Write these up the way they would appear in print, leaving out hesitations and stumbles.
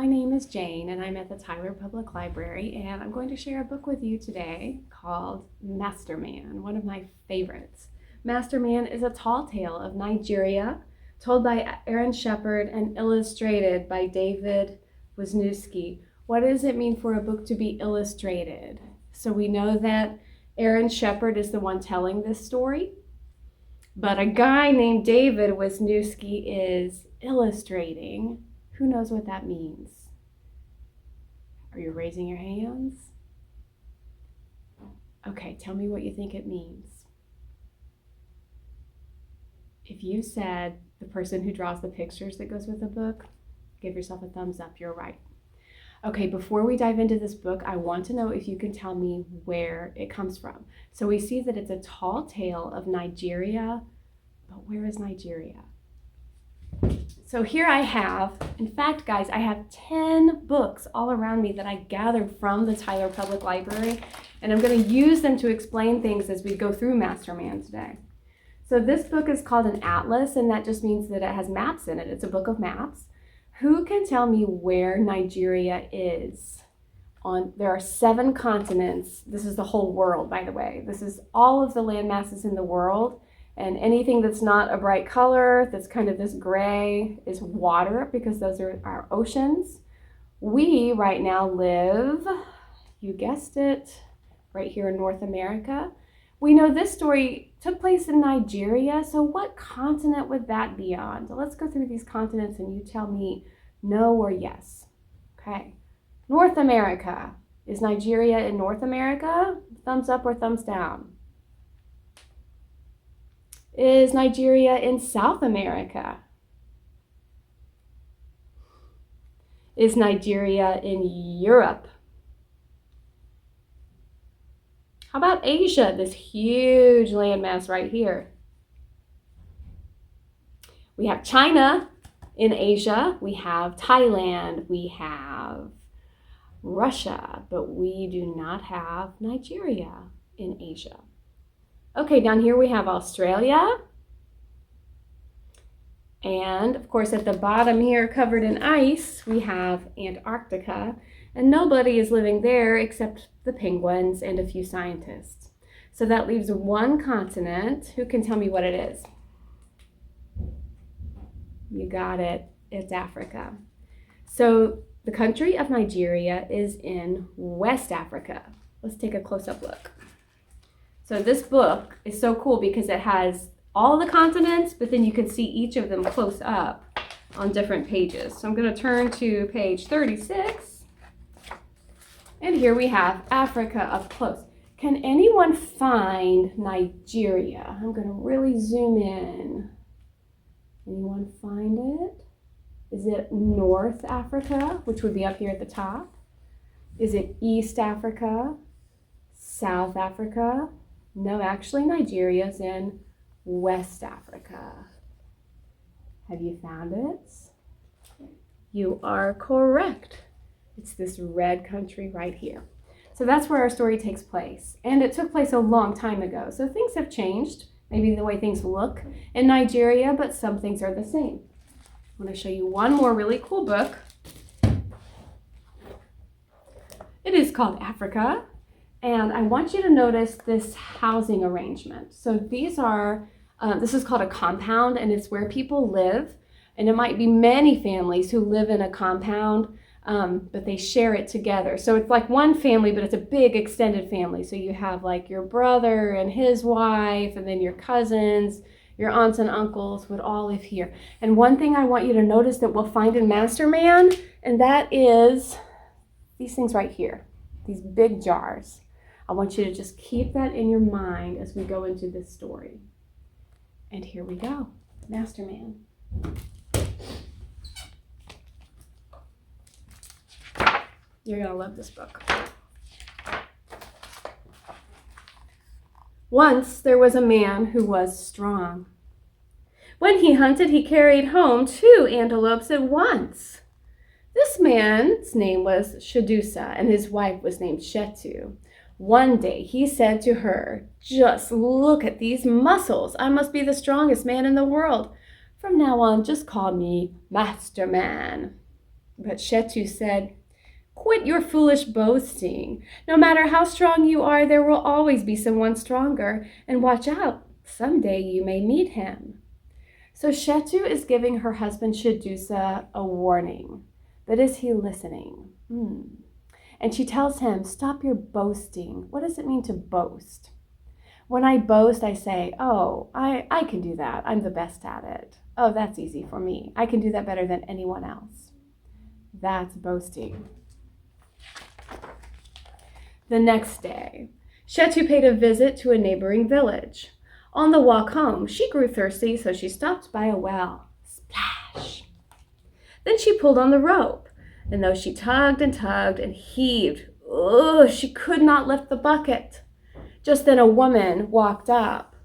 My name is Jane and I'm at the Tyler Public Library, and I'm going to share a book with you today called Masterman, one of my favorites. Masterman is a tall tale of Nigeria told by Aaron Shepard and illustrated by David Wisniewski. What does it mean for a book to be illustrated? So we know that Aaron Shepard is the one telling this story, but a guy named David Wisniewski is illustrating. Who knows what that means? Are you raising your hands? Okay, tell me what you think it means. If you said the person who draws the pictures that goes with the book, give yourself a thumbs up, you're right. Okay, before we dive into this book, I want to know if you can tell me where it comes from. So we see that it's a tall tale of Nigeria, but where is Nigeria? So here I have, in fact, guys, I have 10 books all around me that I gathered from the Tyler Public Library, and I'm going to use them to explain things as we go through Masterman today. So this book is called an atlas, and that just means that it has maps in it. It's a book of maps. Who can tell me where Nigeria is? There are 7 continents. This is the whole world, by the way. This is all of the land masses in the world. And anything that's not a bright color, that's kind of this gray, is water, because those are our oceans. We right now live, you guessed it, right here in North America. We know this story took place in Nigeria, so what continent would that be on? So let's go through these continents and you tell me no or yes. Okay. North America. Is Nigeria in North America? Thumbs up or thumbs down? Is Nigeria in South America? Is Nigeria in Europe? How about Asia, this huge landmass right here? We have China in Asia, we have Thailand, we have Russia, but we do not have Nigeria in Asia. Okay, down here we have Australia. And of course at the bottom here, covered in ice, we have Antarctica. And nobody is living there except the penguins and a few scientists. So that leaves one continent. Who can tell me what it is? You got it. It's Africa. So the country of Nigeria is in West Africa. Let's take a close-up look. So this book is so cool because it has all the continents, but then you can see each of them close up on different pages. So I'm going to turn to page 36. And here we have Africa up close. Can anyone find Nigeria? I'm going to really zoom in. Anyone find it? Is it North Africa, which would be up here at the top? Is it East Africa? South Africa? No, actually Nigeria's in West Africa. Have you found it? You are correct. It's this red country right here. So that's where our story takes place. And it took place a long time ago. So things have changed, maybe the way things look in Nigeria, but some things are the same. I want to show you one more really cool book. It is called Africa. And I want you to notice this housing arrangement. So these are, this is called a compound, and it's where people live. And it might be many families who live in a compound, but they share it together. So it's like one family, but it's a big extended family. So you have like your brother and his wife, and then your cousins, your aunts and uncles would all live here. And one thing I want you to notice that we'll find in Masterman, and that is these things right here, these big jars. I want you to just keep that in your mind as we go into this story. And here we go, Masterman. You're gonna love this book. Once there was a man who was strong. When he hunted, he carried home 2 antelopes at once. This man's name was Shadusa, and his wife was named Shetu. One day he said to her, "Just look at these muscles. I must be the strongest man in the world. From now on, just call me Masterman." But Shetu said, "Quit your foolish boasting. No matter how strong you are, there will always be someone stronger. And watch out, someday you may meet him." So Shetu is giving her husband Shadusa a warning. But is he listening? And she tells him, "Stop your boasting." What does it mean to boast? When I boast, I say, "Oh, I can do that. I'm the best at it. Oh, that's easy for me. I can do that better than anyone else." That's boasting. The next day, Shetu paid a visit to a neighboring village. On the walk home, she grew thirsty, so she stopped by a well. Splash! Then she pulled on the rope, and though she tugged and heaved, she could not lift the bucket. Just then a woman walked up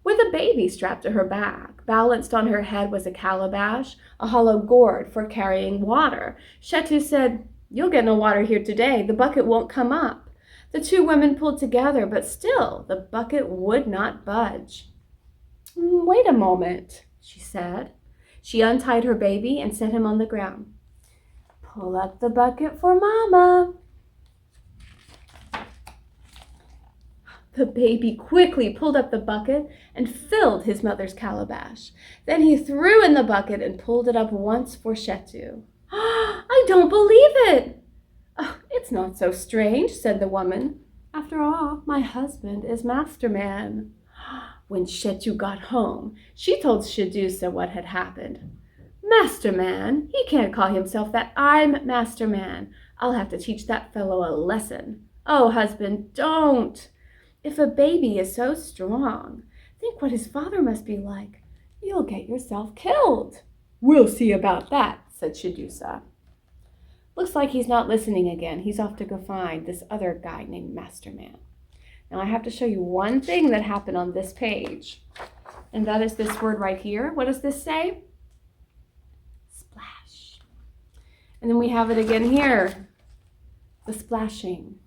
with a baby strapped to her back. Balanced on her head was a calabash, a hollow gourd for carrying water. Shetu said, "You'll get no water here today. The bucket won't come up." The two women pulled together, but still the bucket would not budge. "Wait a moment," she said. She untied her baby and set him on the ground. "Pull up the bucket for Mama." The baby quickly pulled up the bucket and filled his mother's calabash. Then he threw in the bucket and pulled it up once for Shetu. "I don't believe it." "Oh, it's not so strange," said the woman. "After all, my husband is Masterman." When Shetu got home, she told Shadusa what had happened. "Masterman? He can't call himself that. I'm Masterman. I'll have to teach that fellow a lesson." "Oh, husband, don't. If a baby is so strong, think what his father must be like. You'll get yourself killed." "We'll see about that," said Shadusa. Looks like he's not listening again. He's off to go find this other guy named Masterman. Now I have to show you one thing that happened on this page. And that is this word right here. What does this say? Splash. And then we have it again here. The splashing.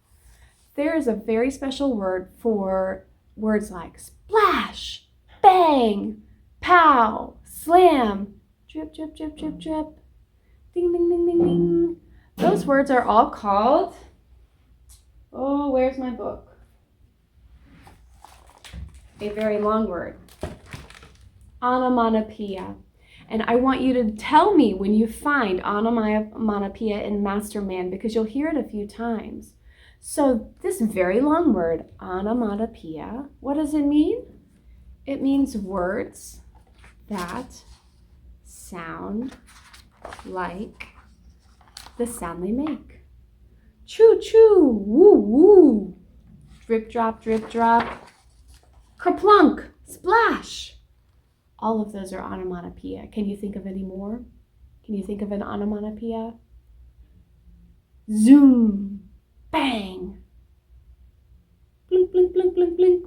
There is a very special word for words like splash, bang, pow, slam, drip, drip, drip, drip, drip, ding, ding, ding, ding, ding. Those words are all called, where's my book? A very long word. Onomatopoeia. And I want you to tell me when you find onomatopoeia in Masterman, because you'll hear it a few times. So this very long word, onomatopoeia, what does it mean? It means words that sound like the sound they make. Choo choo, woo woo, drip drop, kerplunk, splash. All of those are onomatopoeia. Can you think of any more? Can you think of an onomatopoeia? Zoom, bang, blink, blink, blink, blink, blink.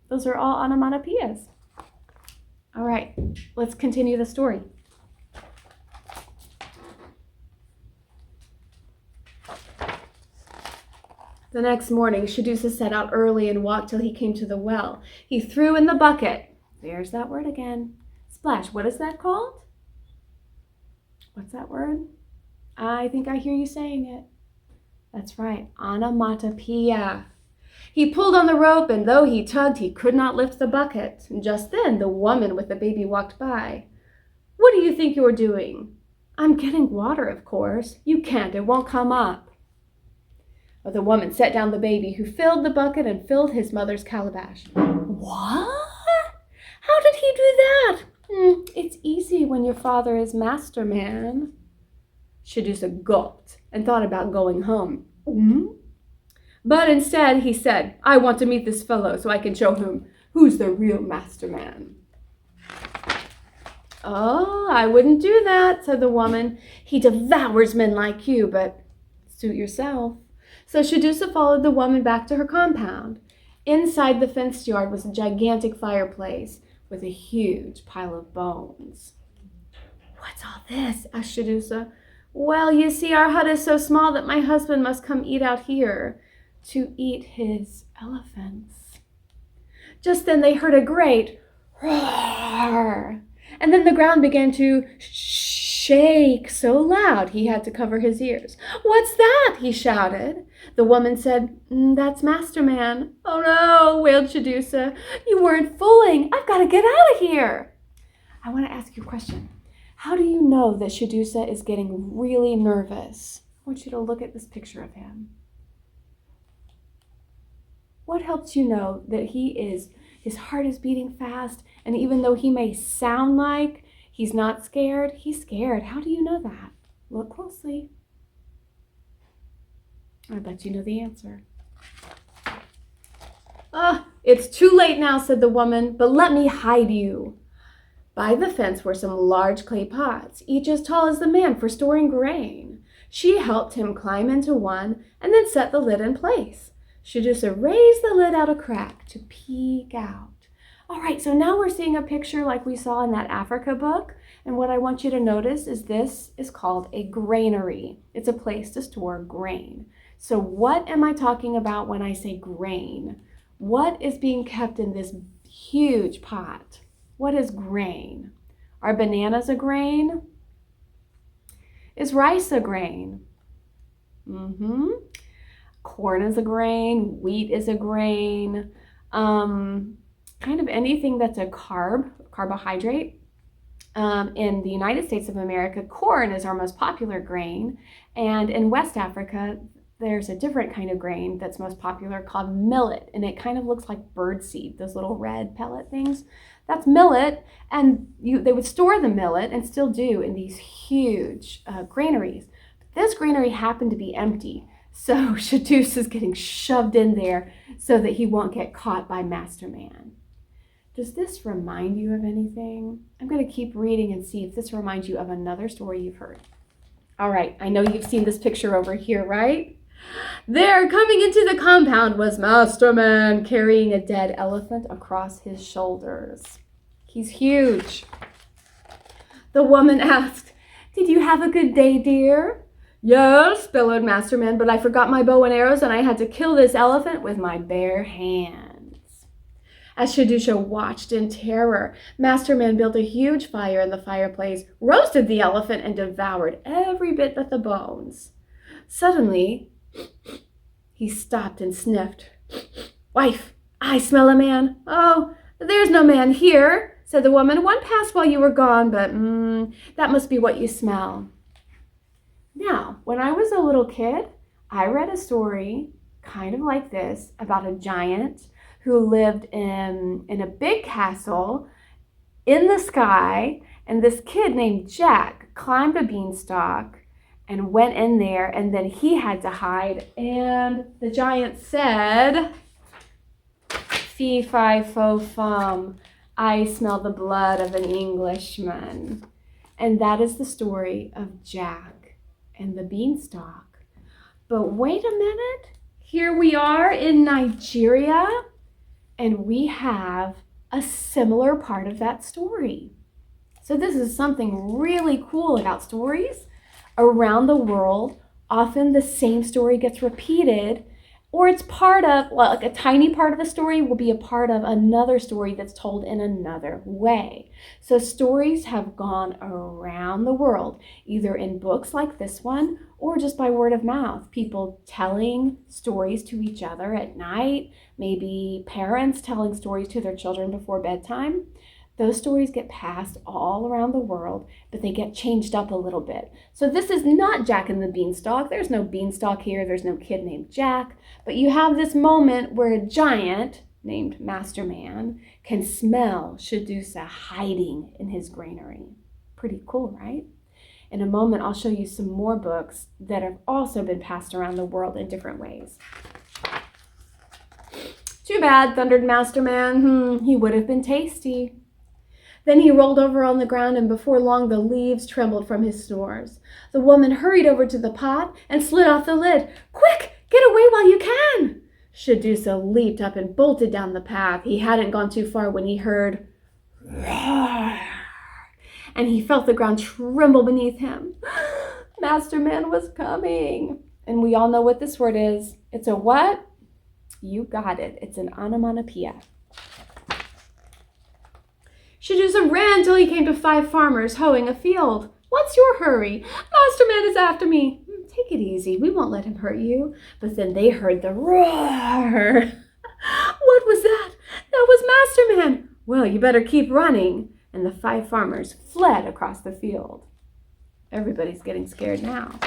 Those are all onomatopoeias. All right, let's continue the story. The next morning, Shadusa set out early and walked till he came to the well. He threw in the bucket. There's that word again. Splash. What is that called? What's that word? I think I hear you saying it. That's right, onomatopoeia. He pulled on the rope, and though he tugged, he could not lift the bucket. And just then, the woman with the baby walked by. "What do you think you're doing?" "I'm getting water, of course." "You can't, it won't come up." But the woman set down the baby, who filled the bucket and filled his mother's calabash. "What? How did he do that?" It's easy when your father is Masterman." Shadusa gulped and thought about going home. But instead he said, "I want to meet this fellow so I can show him who's the real Masterman." "Oh, I wouldn't do that," said the woman. "He devours men like you, but suit yourself." So Shadusa followed the woman back to her compound. Inside the fenced yard was a gigantic fireplace with a huge pile of bones. "What's all this?" asked Shadusa. "Well, you see, our hut is so small that my husband must come eat out here to eat his elephants." Just then they heard a great roar, and then the ground began to shake. shake so loud he had to cover his ears. "What's that?" he shouted. The woman said, "That's Masterman." "Oh no," wailed Shadusa. "You weren't fooling. I've got to get out of here." I want to ask you a question. How do you know that Shadusa is getting really nervous? I want you to look at this picture of him. What helps you know that his heart is beating fast, and even though he may sound like he's not scared, he's scared? How do you know that? Look closely. I bet you know the answer. It's too late now," said the woman, "but let me hide you." By the fence were some large clay pots, each as tall as the man for storing grain. She helped him climb into one and then set the lid in place. Shadusa raised the lid out a crack to peek out. All right, so now we're seeing a picture like we saw in that Africa book. And what I want you to notice is this is called a granary. It's a place to store grain. So what am I talking about when I say grain? What is being kept in this huge pot? What is grain? Are bananas a grain? Is rice a grain? Corn is a grain, wheat is a grain, kind of anything that's a carbohydrate. In the United States of America, corn is our most popular grain, and in West Africa, there's a different kind of grain that's most popular called millet, and it kind of looks like birdseed, those little red pellet things. That's millet, and they would store the millet, and still do, in these huge granaries. But this granary happened to be empty, so Shadusa is getting shoved in there so that he won't get caught by Masterman. Does this remind you of anything? I'm going to keep reading and see if this reminds you of another story you've heard. All right, I know you've seen this picture over here, right? There, coming into the compound, was Masterman carrying a dead elephant across his shoulders. He's huge. The woman asked, "Did you have a good day, dear?" "Yes," bellowed Masterman, "but I forgot my bow and arrows and I had to kill this elephant with my bare hands." As Shadusa watched in terror, Masterman built a huge fire in the fireplace, roasted the elephant, and devoured every bit but the bones. Suddenly, he stopped and sniffed. "Wife, I smell a man." "Oh, there's no man here," said the woman. "One passed while you were gone, but that must be what you smell." Now, when I was a little kid, I read a story kind of like this about a giant who lived in a big castle in the sky, and this kid named Jack climbed a beanstalk and went in there, and then he had to hide, and the giant said, "Fee, fi, fo, fum, I smell the blood of an Englishman." And that is the story of Jack and the beanstalk. But wait a minute, here we are in Nigeria, and we have a similar part of that story. So this is something really cool about stories. Around the world, often the same story gets repeated, or it's part of, like a tiny part of a story will be a part of another story that's told in another way. So stories have gone around the world, either in books like this one, or just by word of mouth. People telling stories to each other at night, maybe parents telling stories to their children before bedtime. Those stories get passed all around the world, but they get changed up a little bit. So this is not Jack and the Beanstalk. There's no beanstalk here. There's no kid named Jack. But you have this moment where a giant named Masterman can smell Shadusa hiding in his granary. Pretty cool, right? In a moment, I'll show you some more books that have also been passed around the world in different ways. "Too bad," thundered Masterman. He would have been tasty." Then he rolled over on the ground, and before long the leaves trembled from his snores. The woman hurried over to the pot and slid off the lid. "Quick, get away while you can!" Shadusa leaped up and bolted down the path. He hadn't gone too far when he heard roar, and he felt the ground tremble beneath him. Masterman was coming. And we all know what this word is. It's a what? You got it. It's an onomatopoeia. Shadusa ran till he came to 5 farmers hoeing a field. What's your hurry? Master Man is after me. Take it easy. We won't let him hurt you. But then they heard the roar. What was that? That was Master Man. Well, you better keep running. And the 5 farmers fled across the field. Everybody's getting scared now.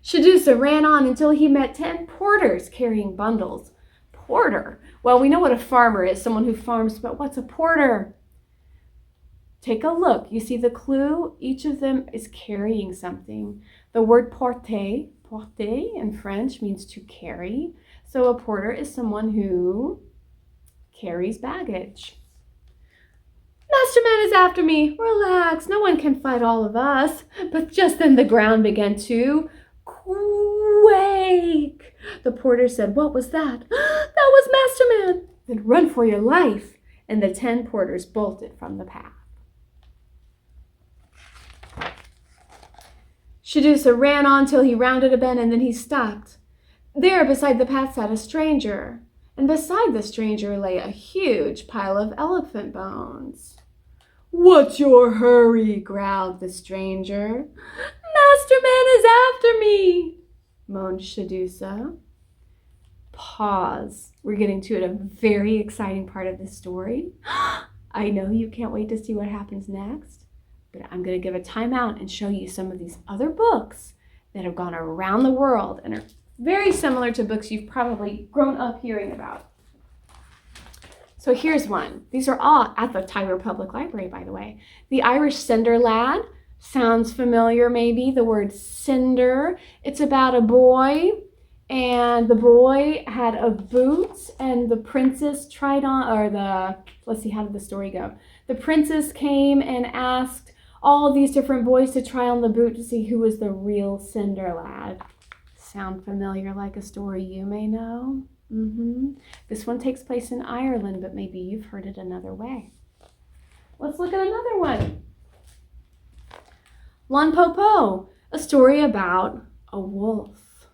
Shadusa ran on until he met 10 porters carrying bundles. Porter. Well, we know what a farmer is, someone who farms, but what's a porter? Take a look. You see the clue? Each of them is carrying something. The word porter in French means to carry. So a porter is someone who carries baggage. Master Man is after me. Relax. No one can fight all of us. But just then the ground began to quake. The porter said, what was that? That was Master Man. Then run for your life. And the 10 porters bolted from the path. Shadusa ran on till he rounded a bend and then he stopped. There beside the path sat a stranger. And beside the stranger lay a huge pile of elephant bones. What's your hurry? Growled the stranger. Master Man is after me, moaned Shadusa. Pause. We're getting to a very exciting part of this story. I know you can't wait to see what happens next, but I'm going to give a timeout and show you some of these other books that have gone around the world and are very similar to books you've probably grown up hearing about. So here's one. These are all at the Tyler Public Library, by the way. The Irish Cinder Lad. Sounds familiar, maybe, the word cinder. It's about a boy, and the boy had a boot, and the princess tried on, let's see, how did the story go? The princess came and asked all these different boys to try on the boot to see who was the real Cinder Lad. Sound familiar, like a story you may know? This one takes place in Ireland, but maybe you've heard it another way. Let's look at another one. Lon Popo, a story about a wolf.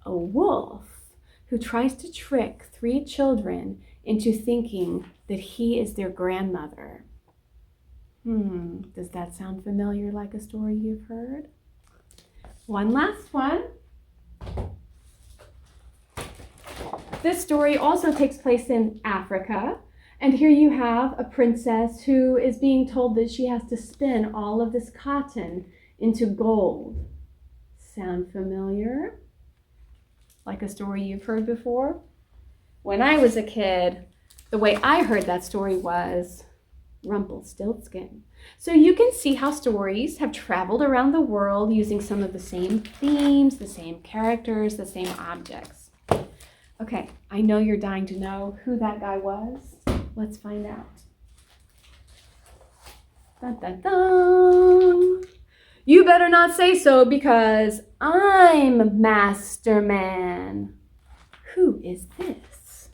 A wolf who tries to trick 3 children into thinking that he is their grandmother. Does that sound familiar, like a story you've heard? One last one. This story also takes place in Africa. And here you have a princess who is being told that she has to spin all of this cotton into gold. Sound familiar? Like a story you've heard before? When I was a kid, the way I heard that story was Rumpelstiltskin. So you can see how stories have traveled around the world using some of the same themes, the same characters, the same objects. Okay, I know you're dying to know who that guy was. Let's find out. Dun, dun, dun. You better not say so, because I'm Master Man. Who is this?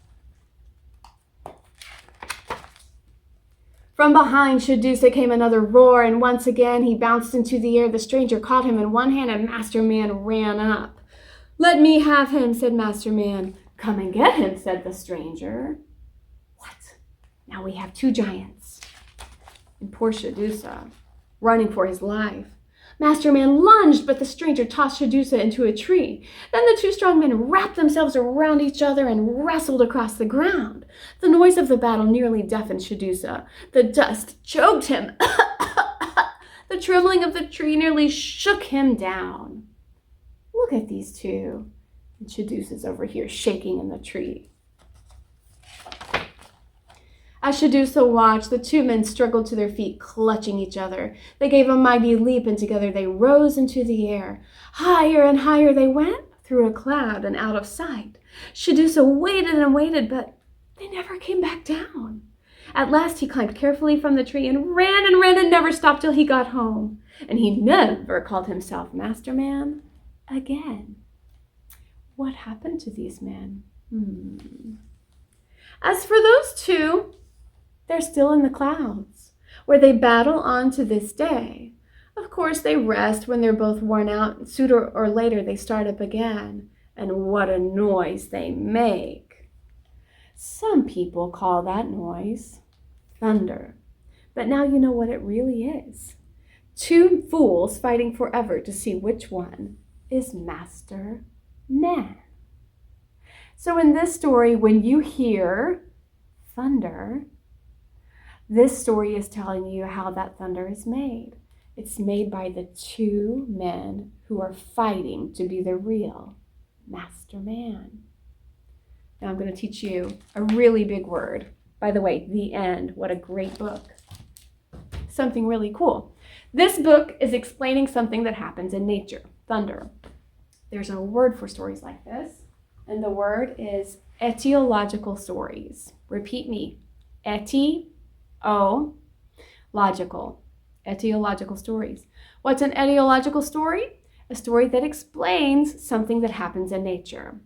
From behind Shadusa came another roar, and once again he bounced into the air. The stranger caught him in one hand, and Master Man ran up. Let me have him, said Master Man. Come and get him, said the stranger. Now we have 2 giants. And poor Shadusa, running for his life. Master Man lunged, but the stranger tossed Shadusa into a tree. Then the 2 strong men wrapped themselves around each other and wrestled across the ground. The noise of the battle nearly deafened Shadusa. The dust choked him. The trembling of the tree nearly shook him down. Look at these 2. And Shadusa's over here shaking in the tree. As Shadusa watched, the 2 men struggled to their feet, clutching each other. They gave a mighty leap, and together they rose into the air. Higher and higher they went, through a cloud and out of sight. Shadusa waited and waited, but they never came back down. At last he climbed carefully from the tree and ran and never stopped till he got home. And he never called himself Master Man again. What happened to these men? As for those 2, they're still in the clouds, where they battle on to this day. Of course, they rest when they're both worn out, and sooner or later they start up again. And what a noise they make! Some people call that noise thunder. But now you know what it really is. Two fools fighting forever to see which one is master man. So in this story, when you hear thunder, this story is telling you how that thunder is made. It's made by the two men who are fighting to be the real master man. Now I'm going to teach you a really big word. By the way, the end. What a great book. Something really cool. This book is explaining something that happens in nature, thunder. There's a word for stories like this, and the word is etiological stories. Repeat me. Etiological. Etiological stories. What's an etiological story? A story that explains something that happens in nature.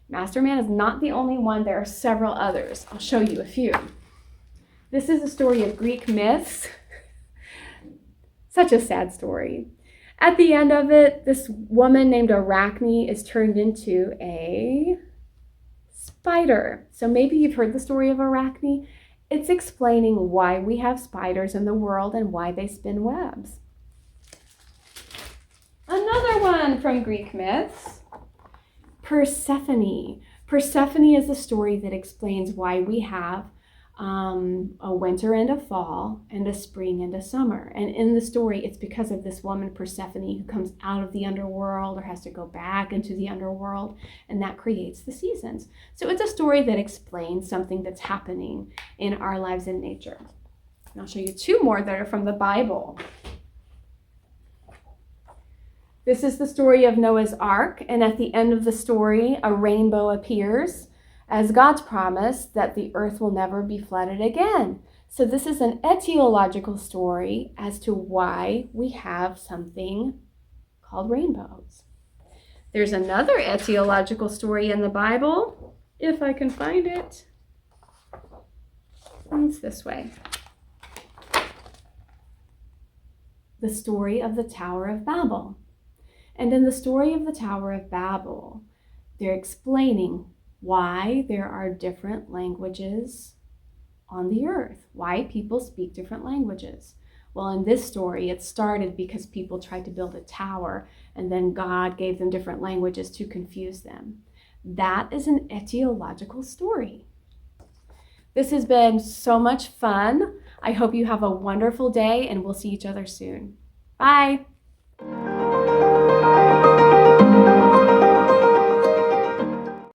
Master Man is not the only one. There are several others. I'll show you a few. This is a story of Greek myths. Such a sad story. At the end of it, this woman named Arachne is turned into a spider. So maybe you've heard the story of Arachne. It's explaining why we have spiders in the world and why they spin webs. Another one from Greek myths, Persephone. Persephone is a story that explains why we have a winter and a fall and a spring and a summer. And in the story, it's because of this woman, Persephone, who comes out of the underworld or has to go back into the underworld, and that creates the seasons. So it's a story that explains something that's happening in our lives in nature. And I'll show you two more that are from the Bible. This is the story of Noah's Ark, and at the end of the story, a rainbow appears as God's promise that the earth will never be flooded again. So this is an etiological story as to why we have something called rainbows. There's another etiological story in the Bible, if I can find it. It's this way. The story of the Tower of Babel. And in the story of the Tower of Babel, they're explaining why there are different languages on the earth, why people speak different languages. Well, in this story, it started because people tried to build a tower, and then God gave them different languages to confuse them. That is an etiological story. This has been so much fun. I hope you have a wonderful day, and we'll see each other soon. Bye.